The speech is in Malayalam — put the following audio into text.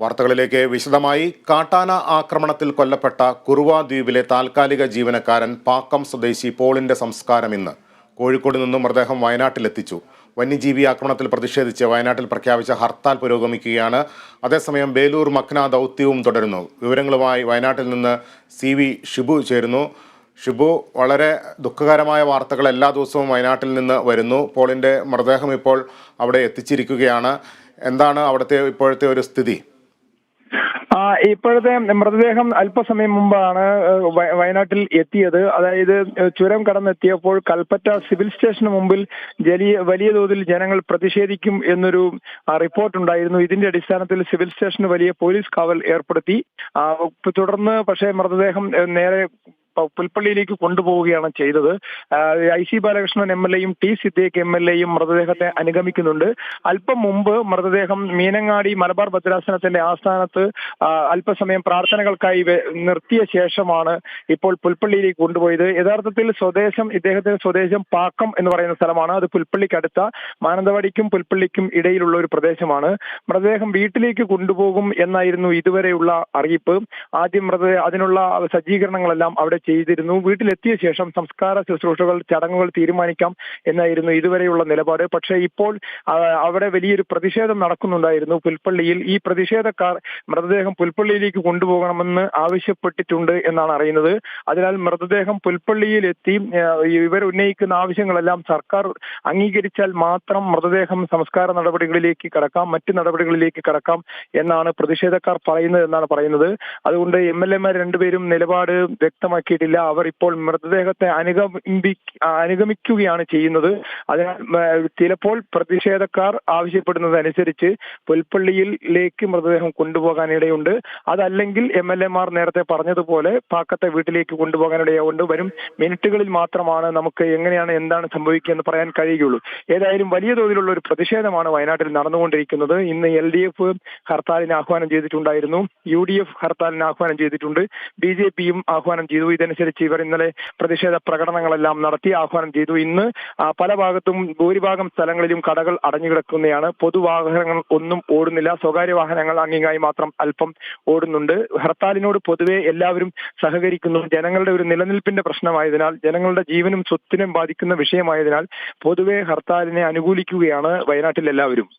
വാർത്തകളിലേക്ക് വിശദമായി. കാട്ടാന ആക്രമണത്തിൽ കൊല്ലപ്പെട്ട കുറുവ ദ്വീപിലെ താൽക്കാലിക ജീവനക്കാരൻ പാക്കം സ്വദേശി പോളിന്റെ സംസ്കാരം ഇന്ന്. കോഴിക്കോട് നിന്നും മൃതദേഹം വയനാട്ടിലെത്തിച്ചു. വന്യജീവി ആക്രമണത്തിൽ പ്രതിഷേധിച്ച് വയനാട്ടിൽ പ്രഖ്യാപിച്ച ഹർത്താൽ പുരോഗമിക്കുകയാണ്. അതേസമയം ബേലൂർ മക്ന ദൗത്യവും തുടരുന്നു. വിവരങ്ങളുമായി വയനാട്ടിൽ നിന്ന് CV ഷിബു ചേരുന്നു. ഷിബു, വളരെ ദുഃഖകരമായ വാർത്തകൾ എല്ലാ ദിവസവും വയനാട്ടിൽ നിന്ന് വരുന്നു. പോളിന്റെ മൃതദേഹം ഇപ്പോൾ അവിടെ എത്തിച്ചിരിക്കുകയാണ്. എന്താണ് അവിടുത്തെ ഇപ്പോഴത്തെ ഒരു സ്ഥിതി? ഇപ്പോഴത്തെ മൃതദേഹം അല്പസമയം മുമ്പാണ് വയനാട്ടിൽ എത്തിയത്. അതായത് ചുരം കടന്നെത്തിയപ്പോൾ കൽപ്പറ്റ സിവിൽ സ്റ്റേഷന് മുമ്പിൽ വലിയ തോതിൽ ജനങ്ങൾ പ്രതിഷേധിക്കും എന്നൊരു റിപ്പോർട്ടുണ്ടായിരുന്നു. ഇതിന്റെ അടിസ്ഥാനത്തിൽ സിവിൽ സ്റ്റേഷന് വലിയ പോലീസ് കാവൽ ഏർപ്പെടുത്തി. തുടർന്ന് പക്ഷേ മൃതദേഹം നേരെ പുൽപ്പള്ളിയിലേക്ക് കൊണ്ടുപോവുകയാണ് ചെയ്തത്. IC Balakrishnan MLA-യും T Siddique MLA-യും മൃതദേഹത്തെ അനുഗമിക്കുന്നുണ്ട്. അല്പം മുമ്പ് മൃതദേഹം മീനങ്ങാടി മലബാർ ഭദ്രാസനത്തിന്റെ ആസ്ഥാനത്ത് അല്പസമയം പ്രാർത്ഥനകൾക്കായി നിർത്തിയ ശേഷമാണ് ഇപ്പോൾ പുൽപ്പള്ളിയിലേക്ക് കൊണ്ടുപോയത്. യഥാർത്ഥത്തിൽ ഇദ്ദേഹത്തിന്റെ സ്വദേശം പാക്കം എന്ന് പറയുന്ന സ്ഥലമാണ്. അത് പുൽപ്പള്ളിക്കടുത്ത മാനന്തവാടിക്കും പുൽപ്പള്ളിക്കും ഇടയിലുള്ള ഒരു പ്രദേശമാണ്. മൃതദേഹം വീട്ടിലേക്ക് കൊണ്ടുപോകും എന്നായിരുന്നു ഇതുവരെയുള്ള അറിയിപ്പ്. ആദ്യം അതിനുള്ള സജ്ജീകരണങ്ങളെല്ലാം അവിടെ ചെയ്തിരുന്നു. വീട്ടിലെത്തിയ ശേഷം സംസ്കാര ശുശ്രൂഷകൾ ചടങ്ങുകൾ തീരുമാനിക്കാം എന്നായിരുന്നു ഇതുവരെയുള്ള നിലപാട്. പക്ഷേ ഇപ്പോൾ അവിടെ വലിയൊരു പ്രതിഷേധം നടക്കുന്നുണ്ടായിരുന്നു പുൽപ്പള്ളിയിൽ. ഈ പ്രതിഷേധക്കാർ മൃതദേഹം പുൽപ്പള്ളിയിലേക്ക് കൊണ്ടുപോകണമെന്ന് ആവശ്യപ്പെട്ടിട്ടുണ്ട് എന്നാണ് അറിയുന്നത്. അതിനാൽ മൃതദേഹം പുൽപ്പള്ളിയിൽ എത്തി ഇവർ ഉന്നയിക്കുന്ന ആവശ്യങ്ങളെല്ലാം സർക്കാർ അംഗീകരിച്ചാൽ മാത്രം മൃതദേഹം സംസ്കാര നടപടികളിലേക്ക് കടക്കാം, മറ്റു നടപടികളിലേക്ക് കടക്കാം എന്നാണ് പ്രതിഷേധക്കാർ പറയുന്നത് എന്നാണ് പറയുന്നത്. അതുകൊണ്ട് MLA-മാർ രണ്ടുപേരും നിലപാട് വ്യക്തമാക്കിയിട്ടില്ല. അവർ ഇപ്പോൾ മൃതദേഹത്തെ അനുഗമിക്കുകയാണ് ചെയ്യുന്നത്. അതിനാൽ ചിലപ്പോൾ പ്രതിഷേധക്കാർ ആവശ്യപ്പെടുന്നതനുസരിച്ച് പുൽപ്പള്ളിയിലേക്ക് മൃതദേഹം കൊണ്ടുപോകാനിടയുണ്ട്. അതല്ലെങ്കിൽ MLA-മാർ നേരത്തെ പറഞ്ഞതുപോലെ പാക്കത്തെ വീട്ടിലേക്ക് കൊണ്ടുപോകാനിടയുണ്ട്. വരും മിനിറ്റുകളിൽ മാത്രമാണ് നമുക്ക് എന്താണ് സംഭവിക്കുക എന്ന് പറയാൻ കഴിയുകയുള്ളൂ. ഏതായാലും വലിയ തോതിലുള്ള ഒരു പ്രതിഷേധമാണ് വയനാട്ടിൽ നടന്നുകൊണ്ടിരിക്കുന്നത്. ഇന്ന് LDF ഹർത്താലിന് ആഹ്വാനം ചെയ്തിട്ടുണ്ടായിരുന്നു, UDF ഹർത്താലിന് ആഹ്വാനം ചെയ്തിട്ടുണ്ട്, BJP-യും ആഹ്വാനം ചെയ്തു. ഇതനുസരിച്ച് ഇവർ ഇന്നലെ പ്രതിഷേധ പ്രകടനങ്ങളെല്ലാം നടത്തി ആഹ്വാനം ചെയ്തു. ഇന്ന് പല ഭാഗത്തും ഭൂരിഭാഗം സ്ഥലങ്ങളിലും കടകൾ അടഞ്ഞുകിടക്കുന്നതാണ്. പൊതുവാഹനങ്ങൾ ഒന്നും ഓടുന്നില്ല. സ്വകാര്യ വാഹനങ്ങൾ അങ്ങിങ്ങായി മാത്രം അല്പം ഓടുന്നുണ്ട്. ഹർത്താലിനോട് പൊതുവെ എല്ലാവരും സഹകരിക്കുന്നു. ജനങ്ങളുടെ ഒരു നിലനിൽപ്പിന്റെ പ്രശ്നമായതിനാൽ, ജനങ്ങളുടെ ജീവനും സ്വത്തിനും ബാധിക്കുന്ന വിഷയമായതിനാൽ പൊതുവെ ഹർത്താലിനെ അനുകൂലിക്കുകയാണ് വയനാട്ടിൽ എല്ലാവരും.